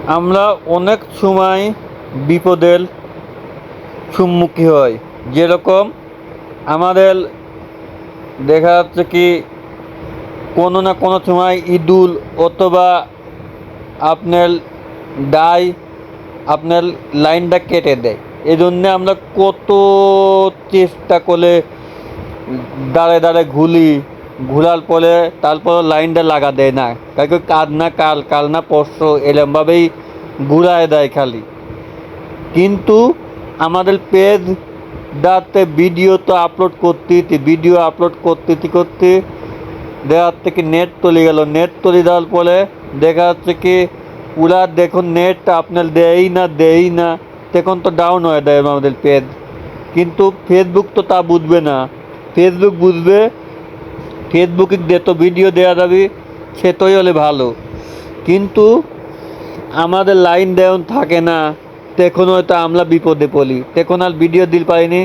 আমরা অনেক সময় বিপদের সম্মুখীন হই। যেরকম আমাদের দেখা যাচ্ছে কি কোনো না কোনো সময় ইঁদুর অথবা আপনার ডাই আপনার লাইনটা কেটে দেয়। এজন্যে আমরা কত চেষ্টা করে দাঁড়ায় দাঁড়ায় ঘোরার পরে তারপর লাইনটা লাগা দেয় না, কারণ কাল না কাল না পরশু এরমভাবেই ঘুরায় দেয় খালি। কিন্তু আমাদের পেজটাতে ভিডিও আপলোড করতে দেওয়ার থেকে নেট চলে গেল। নেট চলে যাওয়ার পরে দেখা যাচ্ছে কি ওরা দেখুন নেট আপনার দেয়ই না তখন তো ডাউন হয়ে দেয় আমাদের পেজ। কিন্তু ফেসবুক তো তা বুঝবে না। ফেসবুক বুঝবে ফেসবুকে যত ভিডিও দেওয়া যাবে সেটাই হলে ভালো। কিন্তু আমাদের লাইন দেওয়ান থাকে না, তখন হয়তো আমরা বিপদে পড়ি, তখন আর ভিডিও দিতে পারিনি।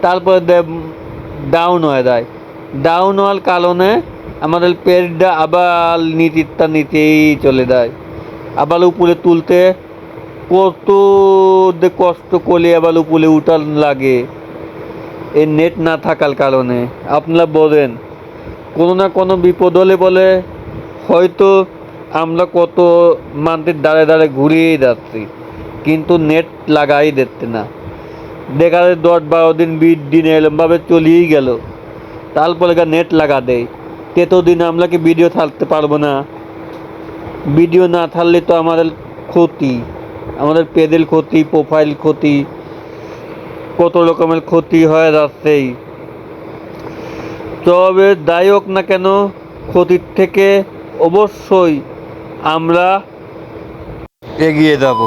তারপরে ডাউন হয়ে যায়। ডাউন হওয়ার কারণে আমাদের পেজটা আবার নিচেই চলে যায়। আবার উপরে তুলতে কত কষ্ট করলে আবার উপরে উঠার লাগে এই নেট না থাকার কারণে। আপনারা বলেন কোনো না কোনো বিপদ হলে বলে হয়তো আমরা কত মান্থের দাঁড়ে ঘুরিয়েই যাচ্ছি, কিন্তু নেট লাগাই দিচ্ছে না। দেখা যায় 10-12 দিন 20 দিন এরমভাবে চলেই গেল, তারপরে নেট লাগা দেয়। ততদিন আমরা কি ভিডিও ছাড়তে পারবো না? ভিডিও না ছাড়লে তো আমাদের ক্ষতি, আমাদের পেজের ক্ষতি, প্রোফাইল ক্ষতি, কত রকমের ক্ষতি হয়ে যাচ্ছেই। তবে যাই হোক না কেন, ক্ষতির থেকে অবশ্যই আমরা এগিয়ে যাব।